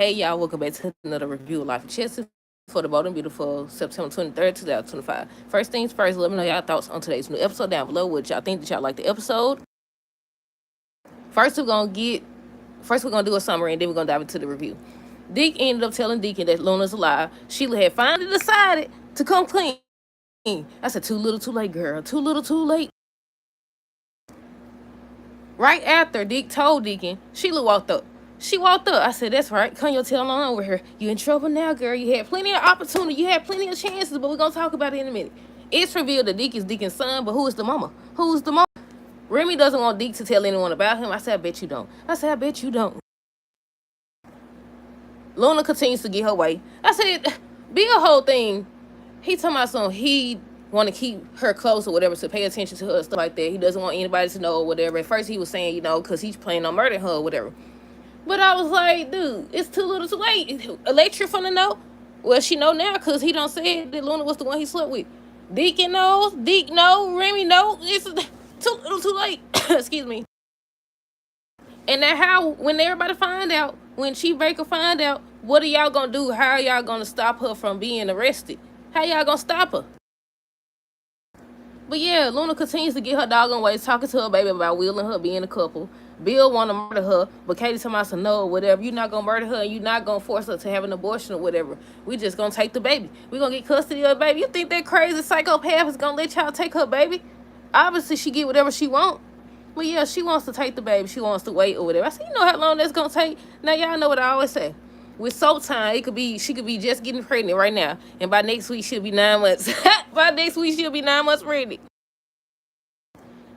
Hey y'all, welcome back to another review of Life of Chess for the bold and beautiful September 23rd, 2025. First things first, let me know y'all thoughts on today's new episode down below. What y'all think that y'all like the episode. First we're gonna do a summary and then we're gonna dive into the review. Dick ended up telling Deacon that Luna's alive. Sheila had finally decided to come clean. I said, too little too late, girl. Too little too late. Right after Dick told Deacon, Sheila walked up. She walked up. I said, that's right. Come your tail on over here. You in trouble now, girl. You had plenty of opportunity. You had plenty of chances, but we're going to talk about it in a minute. It's revealed that Dick is Deacon's son, but who is the mama? Who's the mama? Remy doesn't want Dick to tell anyone about him. I said, I bet you don't. I bet you don't. Luna continues to get her way. I said, be a whole thing. He talking about something. He want to keep her close or whatever, to pay attention to her, stuff like that. He doesn't want anybody to know or whatever. At first he was saying, because he's planning on murdering her or whatever. But I was like, dude, it's too little too late. Electra finna know. Well, she know now because he don't say that Luna was the one he slept with. Deacon knows. Deke know. Remy know. It's too little too late. Excuse me. And that how, when everybody find out, when Chief Baker find out, what are y'all gonna do? How are y'all gonna stop her from being arrested? How y'all gonna stop her? But yeah, Luna continues to get her doggone ways, talking to her baby about Will and her being a couple. Bill want to murder her, but Katie told me, no, whatever. You're not going to murder her, and you're not going to force her to have an abortion or whatever. We just going to take the baby. We're going to get custody of the baby. You think that crazy psychopath is going to let y'all take her baby? Obviously, she get whatever she want. But yeah, she wants to take the baby. She wants to wait or whatever. I said, you know how long that's going to take? Now, y'all know what I always say. With soap time, she could be just getting pregnant right now. And by next week, she'll be 9 months. By next week, she'll be 9 months pregnant.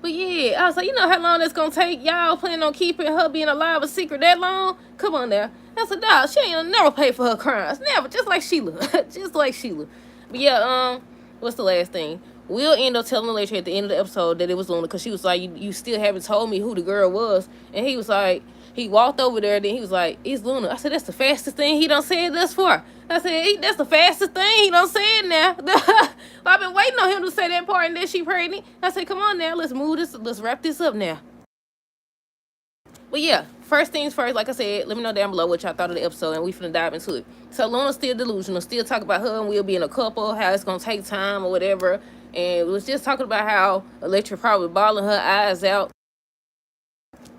But yeah, I was like, you know how long that's gonna take? Y'all planning on keeping her being alive a secret that long? Come on now. I said, dog, she ain't never pay for her crimes. Never. Just like Sheila. Just like Sheila. But yeah, what's the last thing? Will end up telling Electra at the end of the episode that it was Luna, because she was like, you still haven't told me who the girl was. And he was like, he walked over there, then he was like, it's Luna. I said, that's the fastest thing he done said thus far. I said, that's the fastest thing he done said now. I've been waiting on him to say that part, and then she pregnant. I said, come on now, let's wrap this up now. But yeah, first things first, like I said, let me know down below what y'all thought of the episode, and we finna dive into it. So Luna's still delusional, still talking about her and Will being a couple, how it's gonna take time or whatever. And we was just talking about how Electra probably bawling her eyes out.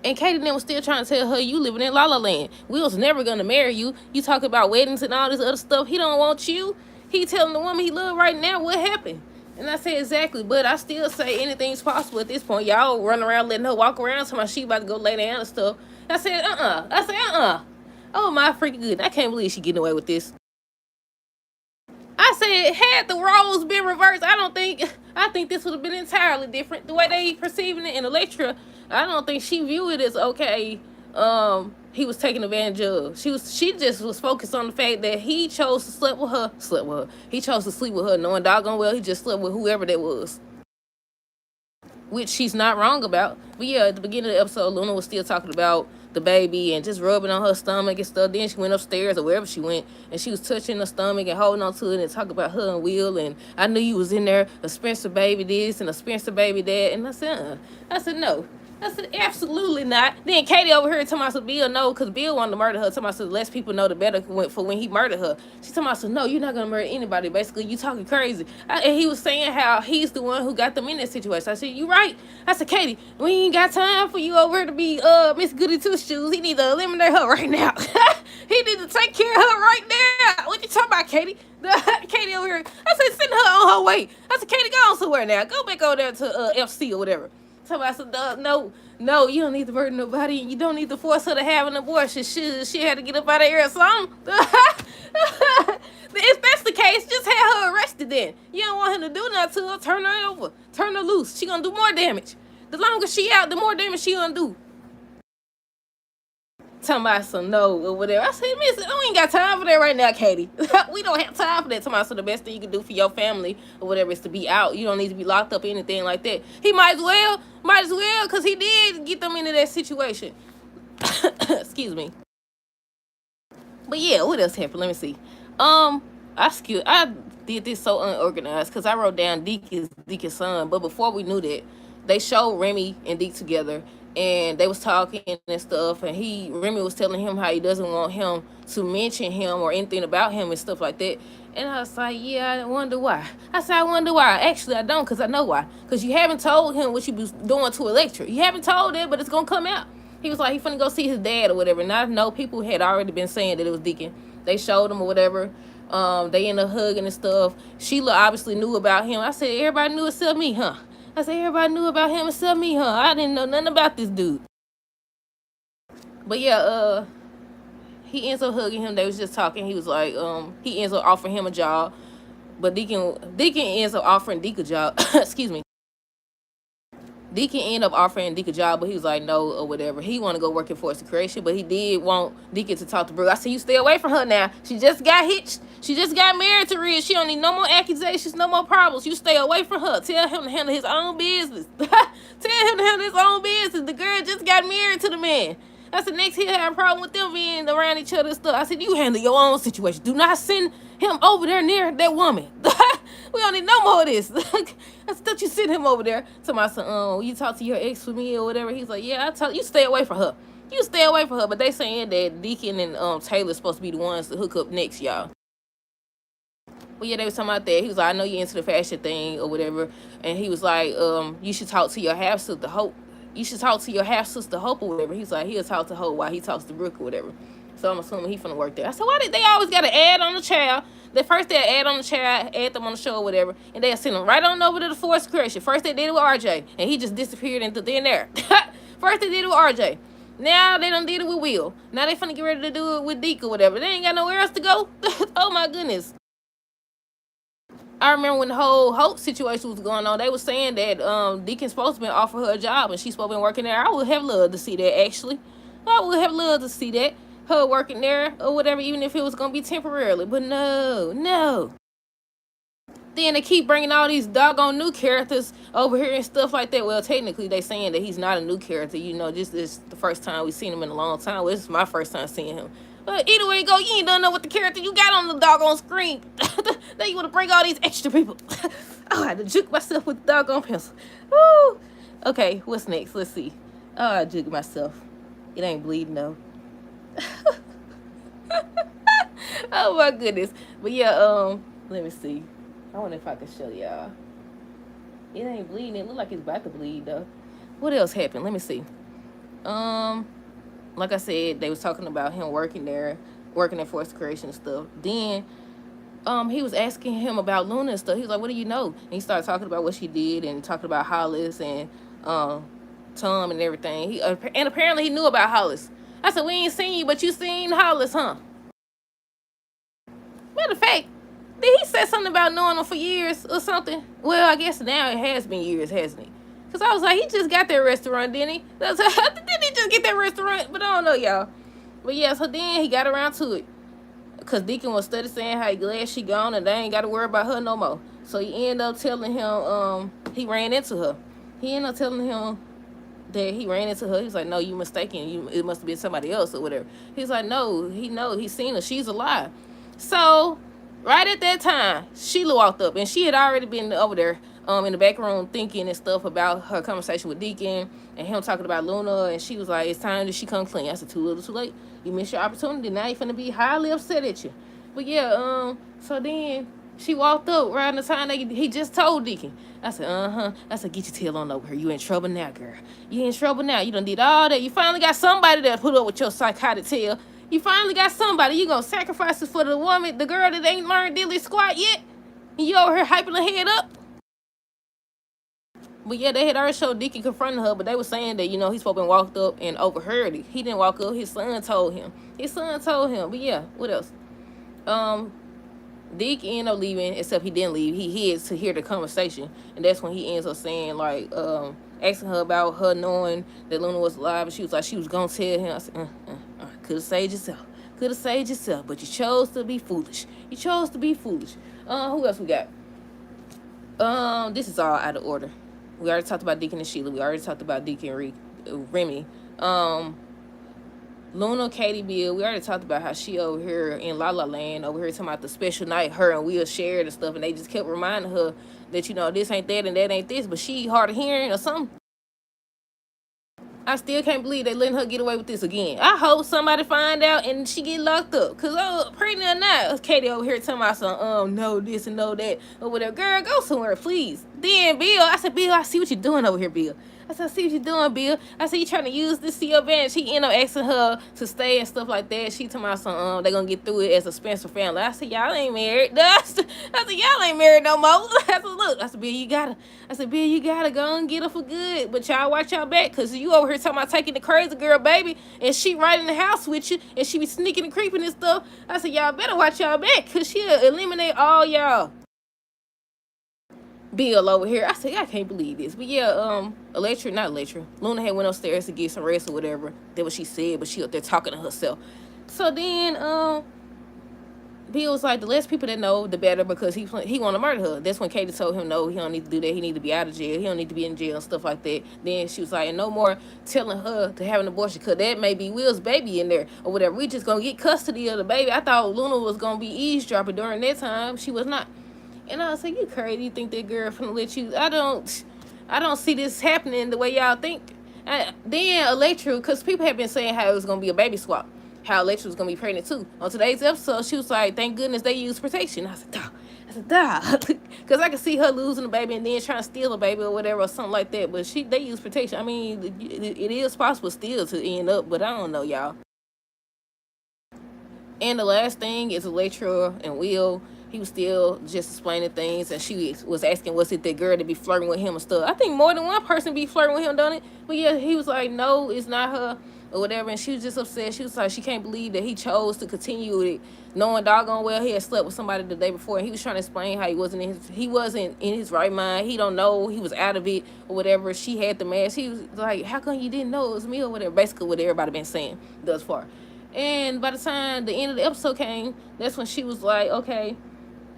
And Katie then was still trying to tell her, you living in La La Land. Will's never gonna marry you. You talk about weddings and all this other stuff. He don't want you. He telling the woman he love right now what happened. And I said, exactly. But I still say anything's possible at this point. Y'all run around letting her walk around so my she about to go lay down and stuff. I said, Oh my freaking goodness. I can't believe she getting away with this. I said, had the roles been reversed, I think this would have been entirely different. The way they perceiving it in Electra, I don't think she viewed it as okay. He was taking advantage of. She just was focused on the fact that he chose to sleep with her. He chose to sleep with her, knowing doggone well he just slept with whoever that was. Which she's not wrong about. But yeah, at the beginning of the episode, Luna was still talking about the baby and just rubbing on her stomach and stuff. Then she went upstairs or wherever she went, and she was touching her stomach and holding on to it and talking about her and Will. And I knew you was in there, a Spencer baby this and a Spencer baby that. And I said, no. I said, absolutely not. Then Katie over here talking about Bill no, because Bill wanted to murder her. Talking about the less people know, the better for when he murdered her. She talking about, no, you're not going to murder anybody. Basically, you talking crazy. And he was saying how he's the one who got them in that situation. I said, you right. I said, Katie, we ain't got time for you over here to be Miss Goody Two-Shoes. He need to eliminate her right now. He need to take care of her right now. What you talking about, Katie? Katie over here. I said, send her on her way. I said, Katie, go on somewhere now. Go back over there to FC or whatever. So I said, no, you don't need to murder nobody, and you don't need to force her to have an abortion. She had to get up out of here or something. If that's the case, just have her arrested then. You don't want him to do nothing to her. Turn her over. Turn her loose. She gonna do more damage. The longer she out, the more damage she gonna do. Talking about some no or whatever. I said, miss, we ain't got time for that right now, Katie. We don't have time for that. Talking about, so the best thing you can do for your family or whatever is to be out. You don't need to be locked up or anything like that. He might as well, because he did get them into that situation. Excuse me. But yeah, what else happened? Let me see. I did this so unorganized because I wrote down Deacon's son. But before we knew that, they showed Remy and Deke together. and they was talking and stuff, and Remy was telling him how he doesn't want him to mention him or anything about him and stuff like that. And I was like, yeah, I wonder why. I said, I wonder why. Actually, I don't, because I know why. Because you haven't told him what you was doing to Electra. You haven't told it, but it's going to come out. He was like, he finna go see his dad or whatever. And I know people had already been saying that it was Deacon. They showed him or whatever. They ended up hugging and stuff. Sheila obviously knew about him. I said, everybody knew except me, huh? I said, everybody knew about him except me, huh? I didn't know nothing about this dude. But yeah, he ends up hugging him. They was just talking. He was like, he ends up offering him a job. But Deacon ends up offering Deke a job. Excuse me. Deacon ended up offering Deke a job, but he was like, no, or whatever. He want to go work in Force of Creation, but he did want Deacon to talk to Brooke. I said, you stay away from her now. She just got hitched. She just got married to Red. She don't need no more accusations, no more problems. You stay away from her. Tell him to handle his own business. Tell him to handle his own business. The girl just got married to the man. I said, next he'll have a problem with them being around each other and stuff. I said, you handle your own situation. Do not send him over there near that woman. We don't need no more of this. I said, don't you send him over there to my son. You talk to your ex with me or whatever. He's like, yeah, I tell you, stay away from her. You stay away from her. But they saying that Deacon and Taylor supposed to be the ones to hook up next, y'all. Well, yeah, they was talking about that. He was like, I know you're into the fashion thing or whatever. And he was like, you should talk to your half sister Hope. You should talk to your half sister Hope or whatever. He's like, he'll talk to Hope while he talks to Brooke or whatever. So I'm assuming he finna work there. I said, why did they always got to add on the child? First they add on the child, add them on the show or whatever, and they'll send them right on over to the Force Creation. First they did it with RJ, and he just disappeared into thin air. First they did it with RJ. Now they done did it with Will. Now they finna get ready to do it with Deke or whatever. They ain't got nowhere else to go. Oh my goodness. I remember when the whole Hope situation was going on, they was saying that Deacon's supposed to be offering her a job and she's supposed to be working there. I would have loved to see that, actually. I would have loved to see that. Her working there or whatever, even if it was going to be temporarily. But no. Then they keep bringing all these doggone new characters over here and stuff like that. Well, technically, they saying that he's not a new character. You know, this is the first time we've seen him in a long time. Well, this is my first time seeing him. But either way you go, you ain't done know what the character you got on the doggone screen. Then you want to bring all these extra people. Oh, I had to juke myself with the doggone pencil. Woo! Okay, what's next? Let's see. Oh, I juked myself. It ain't bleeding, though. Oh, my goodness. But, yeah, let me see. I wonder if I can show y'all. It ain't bleeding. It look like it's about to bleed, though. What else happened? Let me see. Like I said, they was talking about him working there, working at Force Creation and stuff. Then, he was asking him about Luna and stuff. He was like, what do you know? And he started talking about what she did and talking about Hollis and, Tom and everything. And apparently he knew about Hollis. I said, we ain't seen you, but you seen Hollis, huh? Matter of fact, did he say something about knowing him for years or something? Well, I guess now it has been years, hasn't it? Because I was like, he just got that restaurant, didn't he? Didn't he just get that restaurant? But I don't know, y'all. But yeah, so then he got around to it. Because Deacon was steady saying how he glad she gone and they ain't got to worry about her no more. So he ended up telling him, he ran into her. He ended up telling him that he ran into her. He was like, no, you mistaken. It must have been somebody else or whatever. He's like, no, he's seen her. She's alive. So right at that time, Sheila walked up, and she had already been over there in the back room thinking and stuff about her conversation with Deacon and him talking about Luna, and she was like, it's time that she come clean. I said, too little, too late. You missed your opportunity. Now you're finna be highly upset at you. But yeah, so then she walked up right in the time that he just told Deacon. I said, I said, get your tail on over here. You in trouble now, girl. You in trouble now. You done did all that. You finally got somebody that put up with your psychotic tail. You finally got somebody. You gonna sacrifice it for the woman, the girl that ain't learned diddly squat yet? And you over here hyping her head up? But yeah, they had already showed Deacon confronting her, but they were saying that, he's supposed to walked up and overheard it. He didn't walk up. His son told him. But yeah, what else? Deke ended up leaving, except he didn't leave. He hid to hear the conversation. And that's when he ends up saying, like, asking her about her knowing that Luna was alive. And she was like, she was going to tell him. I said, could have saved yourself. But you chose to be foolish. Who else we got? This is all out of order. We already talked about Deacon and Sheila. We already talked about Deacon and Remy. Luna, Katie, Bill, we already talked about how she over here in La La Land, over here talking about the special night her and Will shared and stuff, and they just kept reminding her that, this ain't that and that ain't this, but she hard of hearing or something. I still can't believe they letting her get away with this again. I hope somebody find out and she get locked up. Cause pregnant or not, Katie over here telling my son, no this and no that or whatever. Girl, go somewhere, please. Then Bill, I said, Bill, I see what you're doing over here, Bill. I said, I see what you're doing, Bill. I said, you trying to use this to your advantage. He ended up asking her to stay and stuff like that. She told my son, they gonna get through it as a Spencer family. I said, y'all ain't married. I said, y'all ain't married no more. I said, look, I said, Bill, you gotta go and get her for good. But y'all watch y'all back, cause you over here talking about taking the crazy girl, baby, and she right in the house with you, and she be sneaking and creeping and stuff. I said, y'all better watch y'all back, cause she'll eliminate all y'all. Bill over here. I said, I can't believe this. But yeah, Luna had went upstairs to get some rest or whatever. That's what she said, but she up there talking to herself. So then, Bill was like, the less people that know, the better, because he want to murder her. That's when Katie told him, no, he don't need to do that. He need to be out of jail. He don't need to be in jail and stuff like that. Then she was like, and no more telling her to have an abortion, because that may be Will's baby in there or whatever. We just going to get custody of the baby. I thought Luna was going to be eavesdropping during that time. She was not. And I was like, you crazy? You think that girl finna let you? I don't see this happening the way y'all think. Then Electra, because people have been saying how it was gonna be a baby swap, how Electra was gonna be pregnant too. On today's episode, she was like, thank goodness they used protection. I said, duh. Because I could see her losing the baby and then trying to steal a baby or whatever or something like that. But they use protection. I mean, it is possible still to end up, but I don't know, y'all. And the last thing is Electra and Will. He was still just explaining things, and she was asking, was it that girl to be flirting with him and stuff. I think more than one person be flirting with him, don't it? But yeah, he was like, no, it's not her or whatever, and she was just upset. She was like, she can't believe that he chose to continue with it, knowing doggone well he had slept with somebody the day before, and he was trying to explain how he wasn't in his right mind. He don't know, he was out of it or whatever. She had the mask. He was like, how come you didn't know it was me or whatever, basically what everybody been saying thus far. And by the time the end of the episode came, that's when she was like, okay,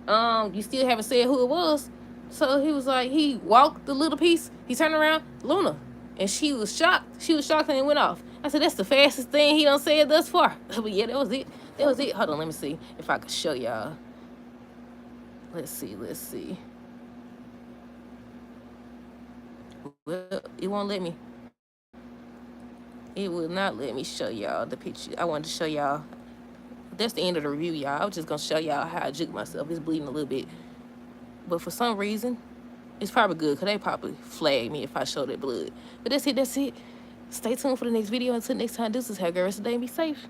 you still haven't said who it was. So he was like, he walked the little piece, he turned around, Luna. And she was shocked. She was shocked and it went off. I said, that's the fastest thing he done said thus far. But yeah, that was it. Hold on, let me see if I can show y'all. Let's see. Well, it won't let me. It will not let me show y'all the picture. I wanted to show y'all. That's the end of the review, y'all. I was just going to show y'all how I juked myself. It's bleeding a little bit. But for some reason, it's probably good, because they probably flag me if I show that blood. But that's it. Stay tuned for the next video. Until next time, this is how girls today. Be safe.